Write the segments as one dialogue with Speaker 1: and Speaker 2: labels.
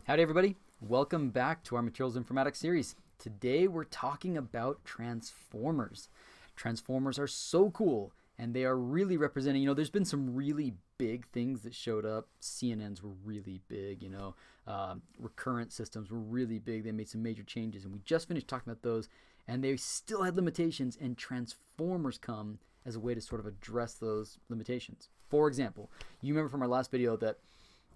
Speaker 1: Howdy everybody, welcome back to our Materials Informatics series. Today we're talking about transformers. Transformers are so cool and they are really representing, there's been some really big things that showed up. CNNs were really big, recurrent systems were really big. They made some major changes and we just finished talking about those and they still had limitations, and transformers come as a way to sort of address those limitations. For example, you remember from our last video that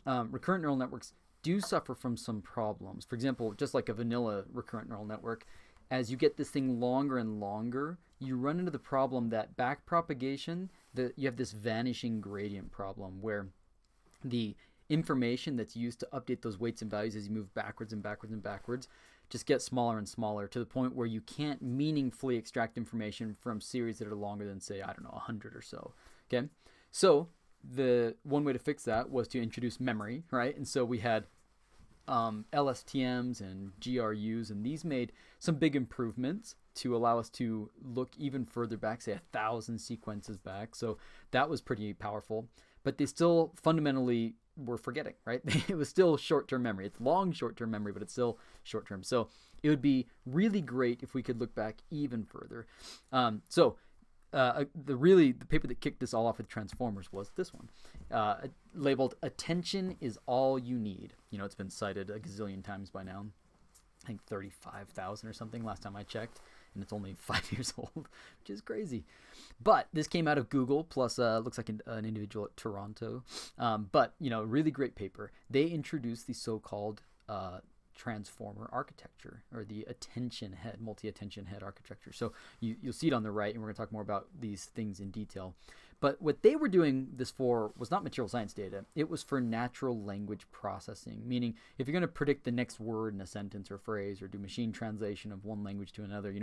Speaker 1: recurrent neural networks do suffer from some problems. For example, just like a vanilla recurrent neural network, as you get this thing longer and longer, you run into the problem that backpropagation, you have this vanishing gradient problem where the information that's used to update those weights and values as you move backwards and backwards and backwards just gets smaller and smaller to the point where you can't meaningfully extract information from series that are longer than, say, 100 or so. Okay? So the one way to fix that was to introduce memory, right? And so we had LSTMs and GRUs, and these made some big improvements to allow us to look even further back, say 1,000 sequences back. So that was pretty powerful, but they still fundamentally were forgetting, right? It was still short-term memory. It's long short-term memory, but it's still short-term. So it would be really great if we could look back even further. The paper that kicked this all off with transformers was this one, labeled "Attention is All You Need." It's been cited a gazillion times by now. I think 35,000 or something last time I checked, and it's only 5 years old, which is crazy. But this came out of Google, plus looks like an individual at Toronto. Really great paper. They introduced the so-called transformer architecture, or the attention head, multi-attention head architecture. So you'll see it on the right, and we're going to talk more about these things in detail. But what they were doing this for was not material science data. It was for natural language processing, meaning if you're going to predict the next word in a sentence or phrase, or do machine translation of one language to another,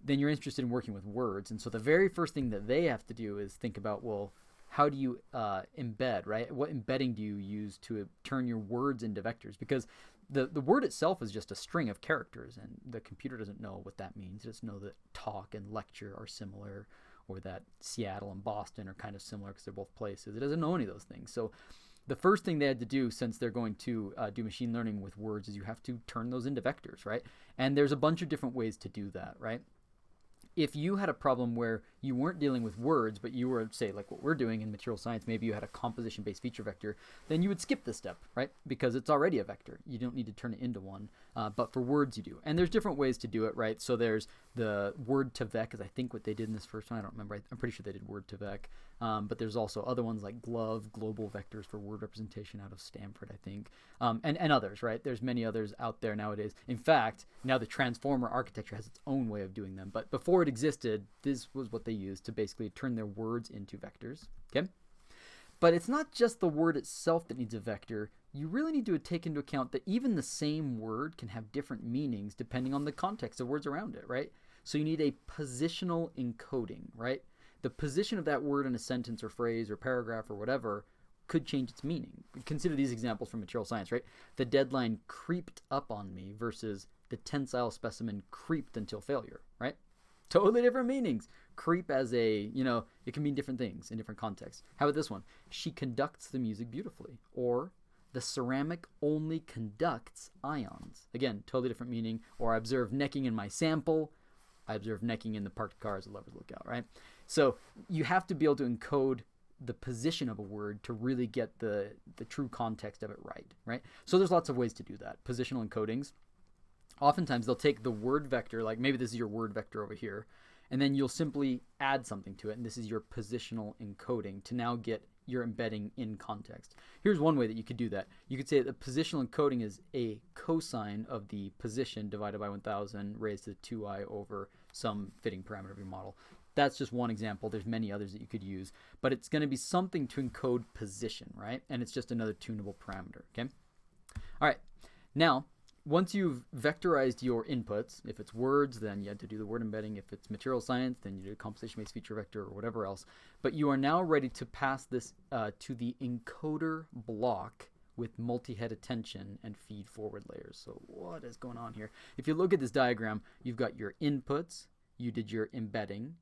Speaker 1: then you're interested in working with words. And so the very first thing that they have to do is think about, well, how do you embed, right? What embedding do you use to turn your words into vectors? Because the word itself is just a string of characters, and the computer doesn't know what that means. It doesn't know that talk and lecture are similar, or that Seattle and Boston are kind of similar because they're both places. It doesn't know any of those things. So the first thing they had to do, since they're going to do machine learning with words, is you have to turn those into vectors, right? And there's a bunch of different ways to do that, right? If you had a problem where you weren't dealing with words, but you were, say, like what we're doing in material science, maybe you had a composition-based feature vector, then you would skip this step, right? Because it's already a vector. You don't need to turn it into one. But for words, you do. And there's different ways to do it, right? So there's the word to vec, is I think what they did in this first one. I don't remember. I'm pretty sure they did word to vec. But there's also other ones like GLOVE, global vectors for word representation, out of Stanford, I think. And others, right? There's many others out there nowadays. In fact, now the transformer architecture has its own way of doing them. But before it existed, this was what they used to basically turn their words into vectors. Okay? But it's not just the word itself that needs a vector. You really need to take into account that even the same word can have different meanings depending on the context of words around it, right? So you need a positional encoding, right? The position of that word in a sentence or phrase or paragraph or whatever could change its meaning. Consider these examples from material science, right? The deadline creeped up on me versus the tensile specimen creeped until failure, right? Totally different meanings. Creep as it can mean different things in different contexts. How about this one? She conducts the music beautifully. Or the ceramic only conducts ions. Again, totally different meaning. Or I observe necking in my sample. I observe necking in the parked car as a lover's lookout, right? So you have to be able to encode the position of a word to really get the true context of it right? So there's lots of ways to do that. Positional encodings. Oftentimes they'll take the word vector, like maybe this is your word vector over here, and then you'll simply add something to it, and this is your positional encoding to now get your embedding in context. Here's one way that you could do that. You could say that the positional encoding is a cosine of the position divided by 1000 raised to 2i over some fitting parameter of your model. That's just one example. There's many others that you could use, but it's going to be something to encode position, right? And it's just another tunable parameter, okay? All right, now, once you've vectorized your inputs, if it's words, then you had to do the word embedding. If it's material science, then you do a composition-based feature vector or whatever else. But you are now ready to pass this to the encoder block with multi-head attention and feed-forward layers. So what is going on here? If you look at this diagram, you've got your inputs. You did your embedding.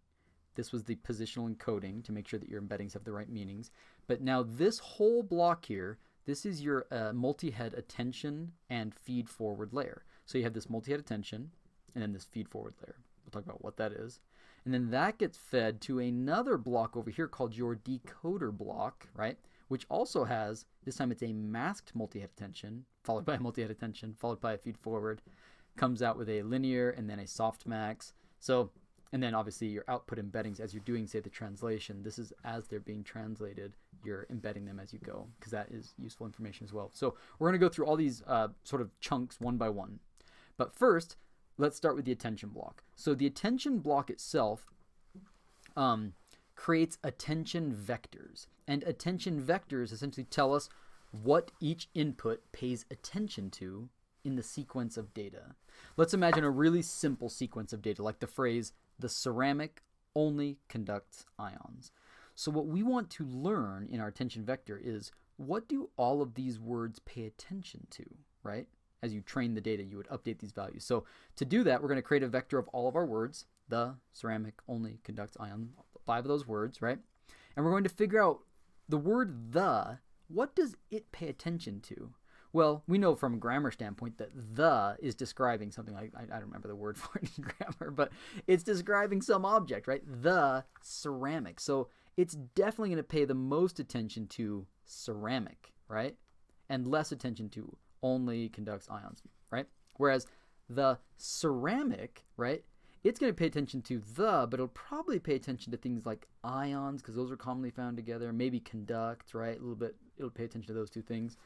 Speaker 1: This was the positional encoding to make sure that your embeddings have the right meanings. But now this whole block here, this is your multi-head attention and feed-forward layer. So you have this multi-head attention and then this feed-forward layer. We'll talk about what that is. And then that gets fed to another block over here called your decoder block, right? Which also has, this time it's a masked multi-head attention, followed by a multi-head attention, followed by a feed-forward. Comes out with a linear and then a softmax. So, and then obviously your output embeddings as you're doing, say, the translation. This is as they're being translated, you're embedding them as you go, because that is useful information as well. So we're going to go through all these sort of chunks one by one. But first, let's start with the attention block. So the attention block itself creates attention vectors. And attention vectors essentially tell us what each input pays attention to in the sequence of data. Let's imagine a really simple sequence of data, like the phrase, the ceramic only conducts ions. So what we want to learn in our attention vector is, what do all of these words pay attention to, right? As you train the data, you would update these values. So to do that, we're going to create a vector of all of our words. The ceramic only conducts ions, 5 of those words, right? And we're going to figure out the word the, what does it pay attention to? Well, we know from a grammar standpoint that the is describing something like, I don't remember the word for it in grammar, but it's describing some object, right? The ceramic. So it's definitely going to pay the most attention to ceramic, right? And less attention to only conducts ions, right? Whereas the ceramic, right, it's going to pay attention to the, but it'll probably pay attention to things like ions, because those are commonly found together, maybe conduct, right? A little bit, it'll pay attention to those two things.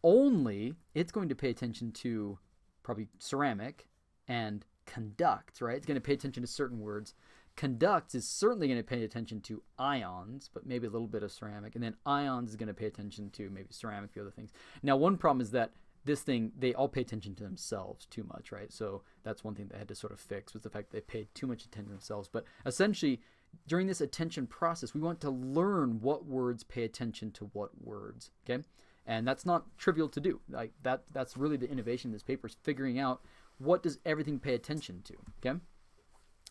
Speaker 1: Only, it's going to pay attention to probably ceramic and conduct, right? It's going to pay attention to certain words. Conduct is certainly going to pay attention to ions, but maybe a little bit of ceramic. And then ions is going to pay attention to maybe ceramic, a few other things. Now, one problem is that this thing, they all pay attention to themselves too much, right? So that's one thing they had to sort of fix, was the fact that they paid too much attention to themselves. But essentially, during this attention process, we want to learn what words pay attention to what words, okay? And that's not trivial to do. Like that's really the innovation in this paper, is figuring out what does everything pay attention to, okay?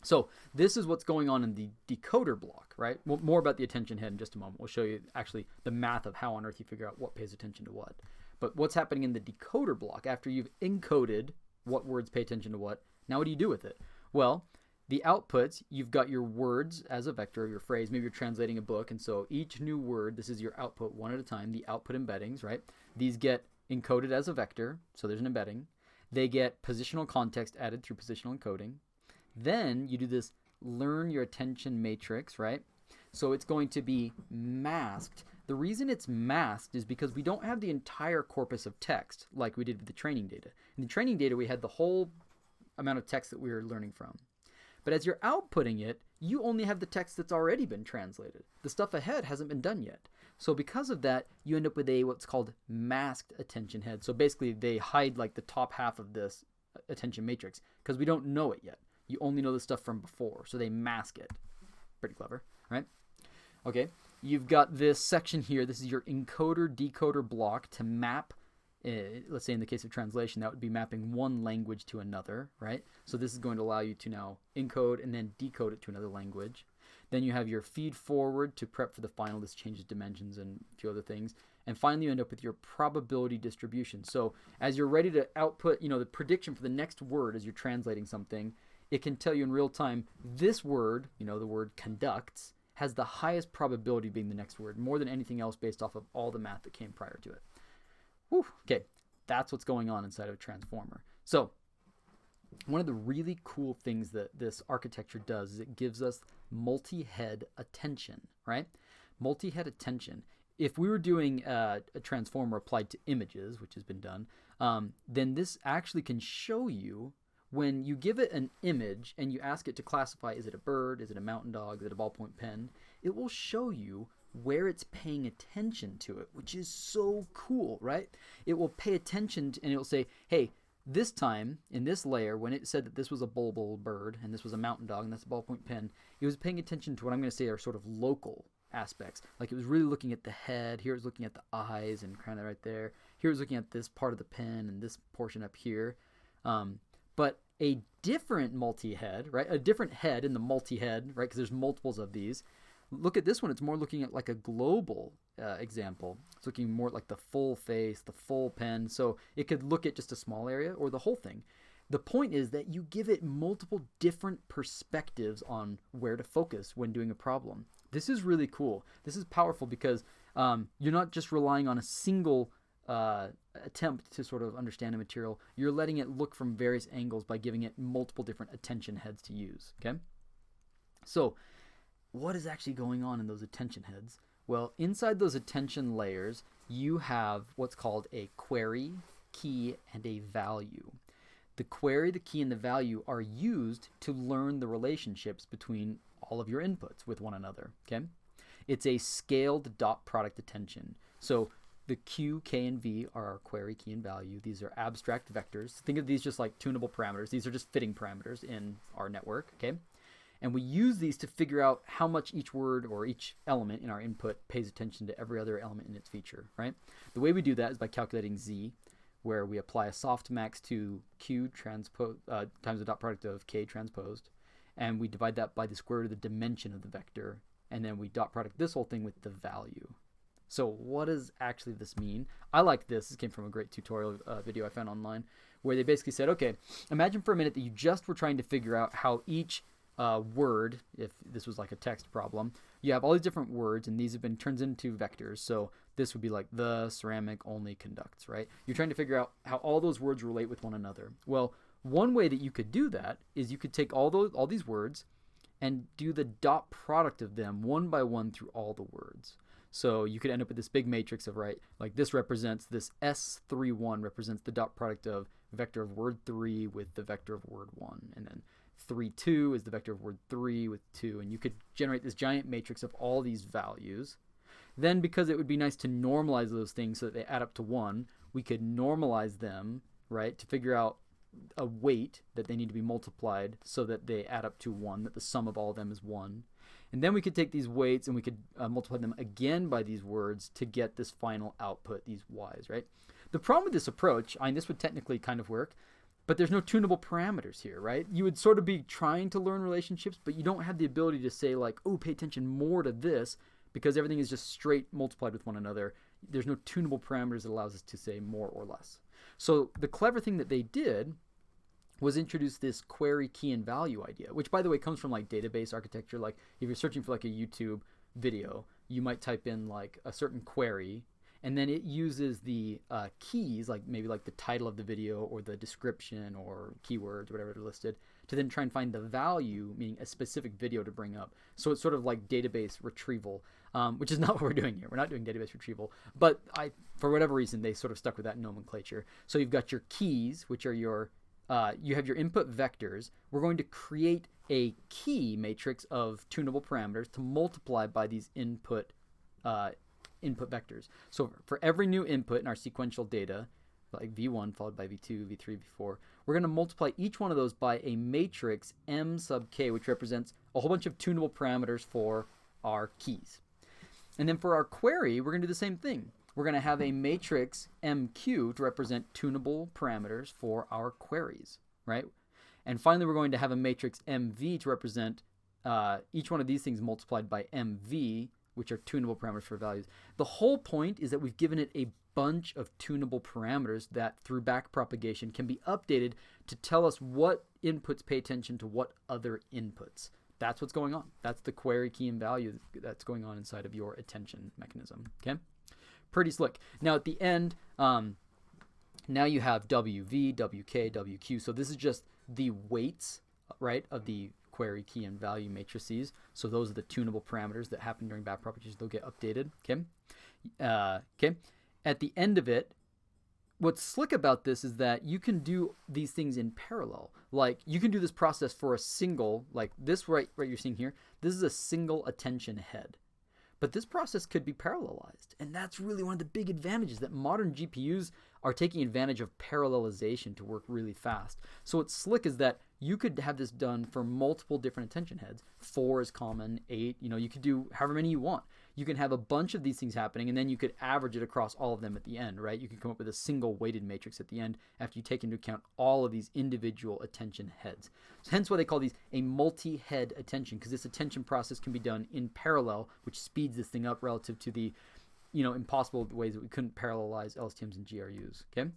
Speaker 1: So this is what's going on in the decoder block, right? Well, more about the attention head in just a moment. We'll show you actually the math of how on earth you figure out what pays attention to what. But what's happening in the decoder block after you've encoded what words pay attention to what, now what do you do with it? Well, the outputs, you've got your words as a vector, your phrase. Maybe you're translating a book, and so each new word, this is your output one at a time, the output embeddings, right? These get encoded as a vector, so there's an embedding. They get positional context added through positional encoding. Then you do this learn your attention matrix, right? So it's going to be masked. The reason it's masked is because we don't have the entire corpus of text like we did with the training data. In the training data, we had the whole amount of text that we were learning from. But as you're outputting it, you only have the text that's already been translated. The stuff ahead hasn't been done yet. So because of that, you end up with a what's called masked attention head. So basically, they hide like the top half of this attention matrix because we don't know it yet. You only know the stuff from before, so they mask it. Pretty clever, right? Okay, you've got this section here. This is your encoder-decoder block to map. Let's say in the case of translation, that would be mapping one language to another, right? So this is going to allow you to now encode and then decode it to another language. Then you have your feed forward to prep for the final. This changes dimensions and a few other things. And finally, you end up with your probability distribution. So as you're ready to output, the prediction for the next word as you're translating something, it can tell you in real time, this word, the word conducts, has the highest probability of being the next word, more than anything else based off of all the math that came prior to it. Whew. Okay, that's what's going on inside of a transformer. So one of the really cool things that this architecture does is it gives us multi-head attention, right? Multi-head attention. If we were doing a transformer applied to images, which has been done, then this actually can show you when you give it an image and you ask it to classify, is it a bird, is it a mountain dog, is it a ballpoint pen, it will show you where it's paying attention to it, which is so cool, right? It will pay attention and it will say, hey, this time in this layer, when it said that this was a bulbul bird and this was a mountain dog and that's a ballpoint pen, it was paying attention to what I'm going to say are sort of local aspects. Like it was really looking at the head, here it was looking at the eyes and kind of right there. Here it was looking at this part of the pen and this portion up here. But a different multi-head, right? A different head in the multi-head, right? Because there's multiples of these, Look at this one. It's more looking at like a global example. It's looking more like the full face, the full pen. So it could look at just a small area or the whole thing. The point is that you give it multiple different perspectives on where to focus when doing a problem. This is really cool. This is powerful because you're not just relying on a single attempt to sort of understand a material. You're letting it look from various angles by giving it multiple different attention heads to use. Okay? So what is actually going on in those attention heads? Well, inside those attention layers, you have what's called a query, key, and a value. The query, the key, and the value are used to learn the relationships between all of your inputs with one another. Okay? It's a scaled dot product attention. So the Q, K, and V are our query, key, and value. These are abstract vectors. Think of these just like tunable parameters. These are just fitting parameters in our network. Okay? And we use these to figure out how much each word or each element in our input pays attention to every other element in its feature, right? The way we do that is by calculating Z, where we apply a softmax to Q times the dot product of K transposed, and we divide that by the square root of the dimension of the vector, and then we dot product this whole thing with the value. So what does actually this mean? I like this. This came from a great tutorial video I found online, where they basically said, okay, imagine for a minute that you just were trying to figure out how each word, if this was like a text problem, you have all these different words, and these have been turned into vectors. So this would be like the ceramic only conducts, right? You're trying to figure out how all those words relate with one another. Well, one way that you could do that is you could take all these words and do the dot product of them one by one through all the words. So you could end up with this big matrix of, right, like this represents, this S31 represents the dot product of vector of word 3 with the vector of word 1, and then 3,2 is the vector of word 3 with 2, and you could generate this giant matrix of all these values. Then, because it would be nice to normalize those things so that they add up to 1, we could normalize them, right, to figure out a weight that they need to be multiplied so that they add up to 1, that the sum of all of them is 1. And then we could take these weights and we could multiply them again by these words to get this final output, these y's, right? The problem with this approach, I mean, this would technically kind of work, but there's no tunable parameters here, right? You would sort of be trying to learn relationships, but you don't have the ability to say like, oh, pay attention more to this, because everything is just straight multiplied with one another. There's no tunable parameters that allows us to say more or less. So the clever thing that they did was introduce this query, key, and value idea, which, by the way, comes from like database architecture. Like if you're searching for like a YouTube video, you might type in like a certain query, and then it uses the keys, like maybe like the title of the video or the description or keywords, whatever are listed, to then try and find the value, meaning a specific video to bring up. So it's sort of like database retrieval, which is not what we're doing here. We're not doing database retrieval. But for whatever reason, they sort of stuck with that nomenclature. So you've got your keys, which are your, you have your input vectors. We're going to create a key matrix of tunable parameters to multiply by these input vectors. So for every new input in our sequential data, like V1 followed by V2, V3, V4, we're going to multiply each one of those by a matrix M sub K, which represents a whole bunch of tunable parameters for our keys. And then for our query, we're going to do the same thing. We're going to have a matrix MQ to represent tunable parameters for our queries, right? And finally, we're going to have a matrix MV to represent each one of these things multiplied by MV, which are tunable parameters for values. The whole point is that we've given it a bunch of tunable parameters that through backpropagation can be updated to tell us what inputs pay attention to what other inputs. That's what's going on. That's the query, key, and value that's going on inside of your attention mechanism. Okay? Pretty slick. Now at the end, now you have WV, WK, WQ. So this is just the weights, right, of the query, key, and value matrices. So those are the tunable parameters that happen during backpropagation. They'll get updated. Okay. Okay. At the end of it, what's slick about this is that you can do these things in parallel. Like you can do this process for a single, like this right you're seeing here. This is a single attention head. But this process could be parallelized. And that's really one of the big advantages, that modern GPUs are taking advantage of parallelization to work really fast. So what's slick is that you could have this done for multiple different attention heads. 4 is common, 8, you could do however many you want. you can have a bunch of these things happening, and then you could average it across all of them at the end, right? You can come up with a single weighted matrix at the end after you take into account all of these individual attention heads. So hence why they call these a multi-head attention, because this attention process can be done in parallel, which speeds this thing up relative to the, impossible ways that we couldn't parallelize LSTMs and GRUs, okay?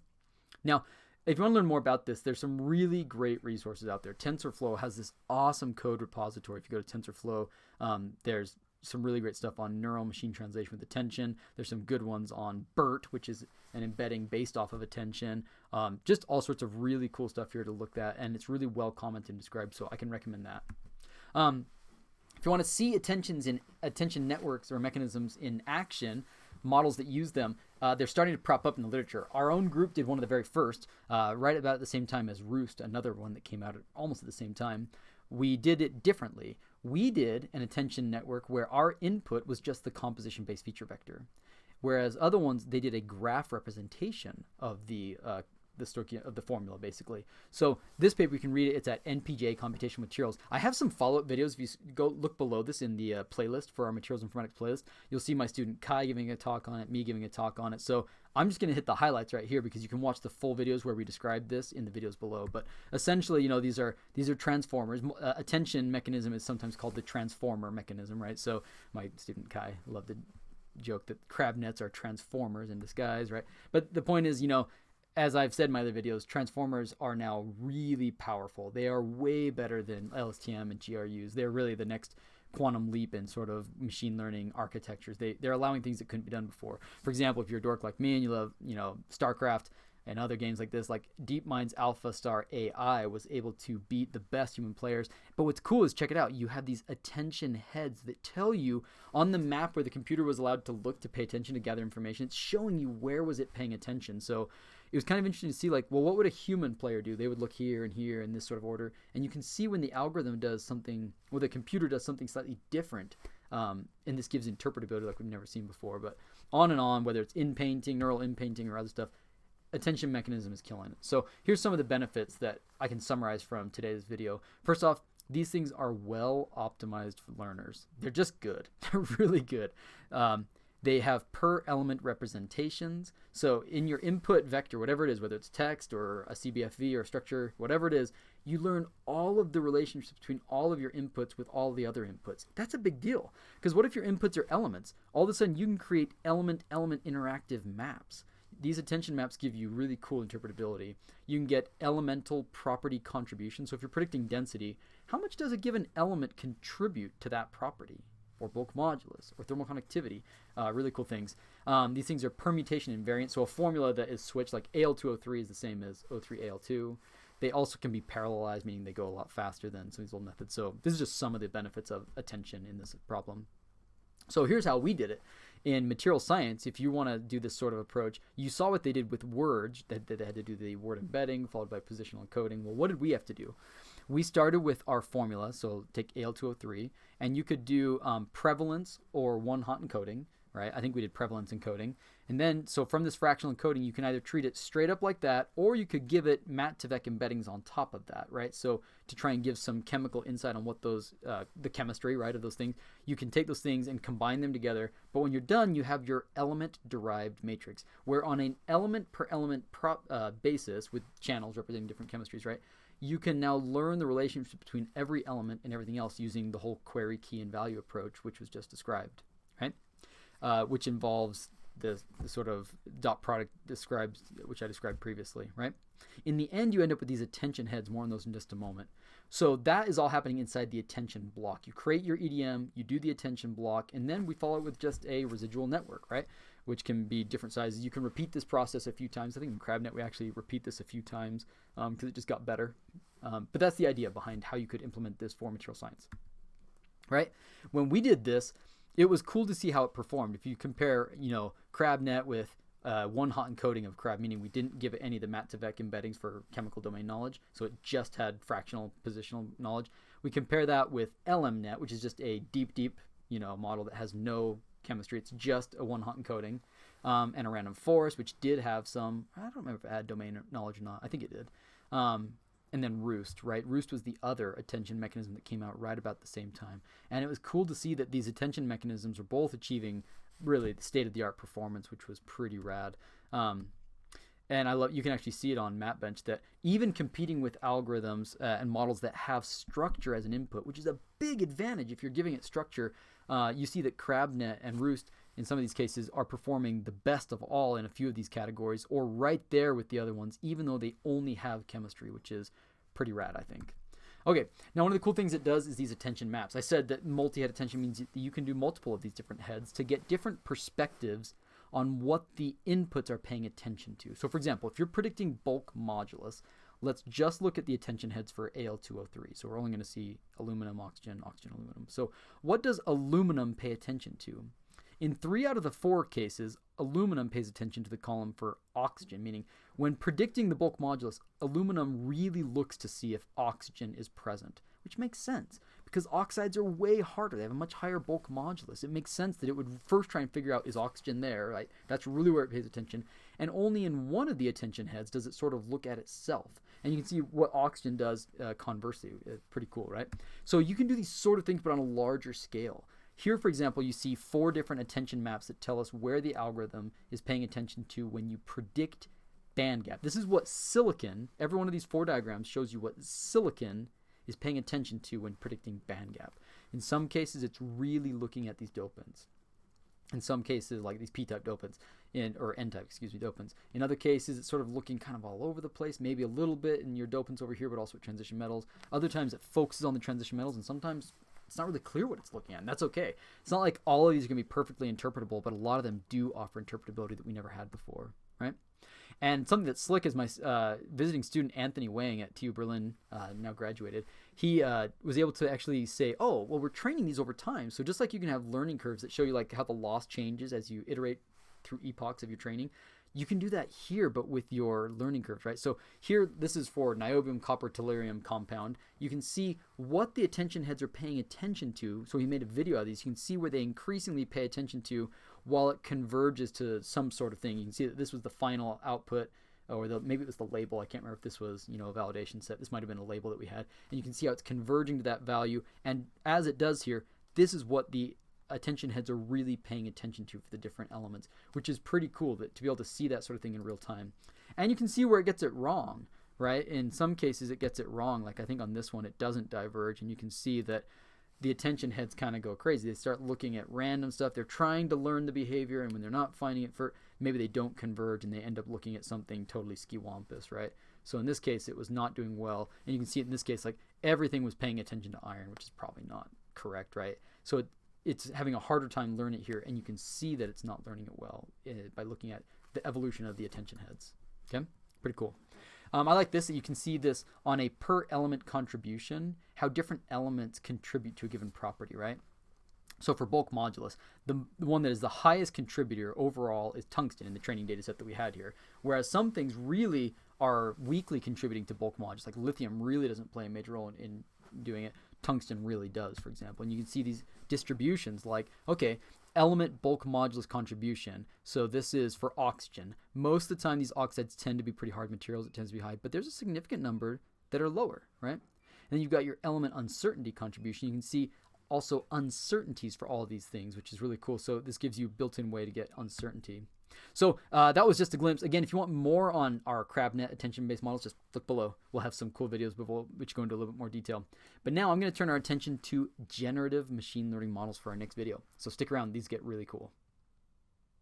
Speaker 1: Now, if you want to learn more about this, there's some really great resources out there. TensorFlow has this awesome code repository. If you go to TensorFlow, there's some really great stuff on neural machine translation with attention. There's some good ones on BERT, which is an embedding based off of attention. Just all sorts of really cool stuff here to look at, and it's really well commented and described, so I can recommend that. If you want to see attention networks or mechanisms in action, models that use them, they're starting to prop up in the literature. Our own group did one of the very first, right about at the same time as Roost, another one that came out almost at the same time. We did it differently. We did an attention network where our input was just the composition-based feature vector, whereas other ones, they did a graph representation of the formula, basically. So this paper, you can read it. It's at NPJ Computational Materials. I have some follow-up videos. If you go look below this in the playlist for our Materials Informatics playlist, you'll see my student Kai giving a talk on it, me giving a talk on it. So I'm just going to hit the highlights right here because you can watch the full videos where we describe this in the videos below. But essentially, these are transformers. Attention mechanism is sometimes called the transformer mechanism, right? So my student Kai loved to joke that CrabNets are transformers in disguise, right? But the point is, as I've said in my other videos, transformers are now really powerful. They are way better than LSTM and GRUs. They're really the next quantum leap in sort of machine learning architectures. They're allowing things that couldn't be done before. For example, if you're a dork like me and you love, StarCraft and other games like this, like DeepMind's Alpha Star AI was able to beat the best human players. But what's cool is, check it out, you have these attention heads that tell you on the map where the computer was allowed to look to pay attention to gather information, it's showing you where was it paying attention. So it was kind of interesting to see, like, well, what would a human player do? They would look here and here in this sort of order. And you can see when the algorithm does something, or the computer does something slightly different. And this gives interpretability like we've never seen before. But on and on, whether it's in-painting, neural in-painting, or other stuff, attention mechanism is killing it. So here's some of the benefits that I can summarize from today's video. First off, these things are well optimized for learners. They're just good. They're really good. They have per element representations. So in your input vector, whatever it is, whether it's text or a CBFV or a structure, whatever it is, you learn all of the relationships between all of your inputs with all the other inputs. That's a big deal. Because what if your inputs are elements? All of a sudden you can create element-element interactive maps. These attention maps give you really cool interpretability. You can get elemental property contribution. So if you're predicting density, how much does a given element contribute to that property? Or bulk modulus, or thermal conductivity, really cool things. These things are permutation invariant, so a formula that is switched, like Al2O3 is the same as O3Al2. They also can be parallelized, meaning they go a lot faster than some of these old methods. So this is just some of the benefits of attention in this problem. So here's how we did it. In material science, if you want to do this sort of approach, you saw what they did with words, that they had to do the word embedding followed by positional encoding. Well, what did we have to do? We started with our formula, so take Al2O3, and you could do prevalence or one-hot encoding, right? I think we did prevalence encoding. And then, so from this fractional encoding, you can either treat it straight up like that, or you could give it Mat-Tvec embeddings on top of that, right? So to try and give some chemical insight on what those, the chemistry, right, of those things, you can take those things and combine them together. But when you're done, you have your element-derived matrix, where on an element-per-element basis, with channels representing different chemistries, right, you can now learn the relationship between every element and everything else using the whole query, key, and value approach, which was just described, right? Which involves the sort of dot product describes, which I described previously, right? In the end, you end up with these attention heads. More on those in just a moment. So that is all happening inside the attention block. You create your EDM, you do the attention block, and then we follow it with just a residual network, right? Which can be different sizes. You can repeat this process a few times. I think in CrabNet we actually repeat this a few times because it just got better. But that's the idea behind how you could implement this for material science, right? When we did this, it was cool to see how it performed. If you compare, CrabNet with one-hot encoding of Crab, meaning we didn't give it any of the Mat-Tvec embeddings for chemical domain knowledge, so it just had fractional positional knowledge. We compare that with LMNet, which is just a deep, model that has no chemistry. It's just a one-hot encoding, and a random forest, which did have some, I don't remember if it had domain knowledge or not. I think it did. and then Roost, right? Roost was the other attention mechanism that came out right about the same time. And it was cool to see that these attention mechanisms are both achieving really the state-of-the-art performance, which was pretty rad. And you can actually see it on MapBench that even competing with algorithms and models that have structure as an input, which is a big advantage if you're giving it structure, you see that CrabNet and Roost in some of these cases are performing the best of all in a few of these categories, or right there with the other ones, even though they only have chemistry, which is pretty rad, I think. Okay, now one of the cool things it does is these attention maps. I said that multi-head attention means that you can do multiple of these different heads to get different perspectives on what the inputs are paying attention to. So for example, if you're predicting bulk modulus, let's just look at the attention heads for Al2O3. So we're only going to see aluminum, oxygen, oxygen, aluminum. So what does aluminum pay attention to? In 3 out of the 4 cases, aluminum pays attention to the column for oxygen, meaning when predicting the bulk modulus, aluminum really looks to see if oxygen is present, which makes sense because oxides are way harder. They have a much higher bulk modulus. It makes sense that it would first try and figure out, is oxygen there, right? That's really where it pays attention. And only in one of the attention heads does it sort of look at itself. And you can see what oxygen does conversely. It's pretty cool, right? So you can do these sort of things, but on a larger scale. Here, for example, you see 4 different attention maps that tell us where the algorithm is paying attention to when you predict band gap. This is what silicon, every one of these 4 diagrams shows you what silicon is paying attention to when predicting band gap. In some cases, it's really looking at these dopants. In some cases, like these p-type dopants, or n-type, dopants. In other cases, it's sort of looking kind of all over the place, maybe a little bit in your dopants over here, but also at transition metals. Other times it focuses on the transition metals, and sometimes it's not really clear what it's looking at, and that's okay. It's not like all of these are going to be perfectly interpretable, but a lot of them do offer interpretability that we never had before, right? And something that's slick is my visiting student Anthony Wang at TU Berlin, now graduated. He was able to actually say, oh, well, we're training these over time. So just like you can have learning curves that show you like how the loss changes as you iterate through epochs of your training, you can do that here, but with your learning curves, right? So here, this is for niobium copper tellurium compound. You can see what the attention heads are paying attention to. So he made a video of these. You can see where they increasingly pay attention to while it converges to some sort of thing. You can see that this was the final output, or maybe it was the label. I can't remember if this was, a validation set. This might have been a label that we had. And you can see how it's converging to that value. And as it does here, this is what the attention heads are really paying attention to for the different elements, which is pretty cool to be able to see that sort of thing in real time. And you can see where it gets it wrong, right? In some cases it gets it wrong, like I think on this one it doesn't diverge, and you can see that the attention heads kind of go crazy. They start looking at random stuff. They're trying to learn the behavior, and when they're not finding it, maybe they don't converge and they end up looking at something totally skiwampus, right? So in this case it was not doing well, and you can see it in this case like everything was paying attention to iron, which is probably not correct, right? So it's having a harder time learning it here, and you can see that it's not learning it well by looking at the evolution of the attention heads. Okay, pretty cool. I like this, that you can see this on a per element contribution, how different elements contribute to a given property, right? So for bulk modulus, the one that is the highest contributor overall is tungsten in the training data set that we had here, whereas some things really are weakly contributing to bulk modulus, like lithium really doesn't play a major role in doing it. Tungsten really does, for example. And you can see these distributions like, okay, element bulk modulus contribution. So this is for oxygen. Most of the time, these oxides tend to be pretty hard materials. It tends to be high, but there's a significant number that are lower, right? And then you've got your element uncertainty contribution. You can see also uncertainties for all of these things, which is really cool. So this gives you a built-in way to get uncertainty. So that was just a glimpse. Again, if you want more on our CrabNet attention-based models, just look below. We'll have some cool videos which go into a little bit more detail. But now I'm going to turn our attention to generative machine learning models for our next video. So stick around. These get really cool.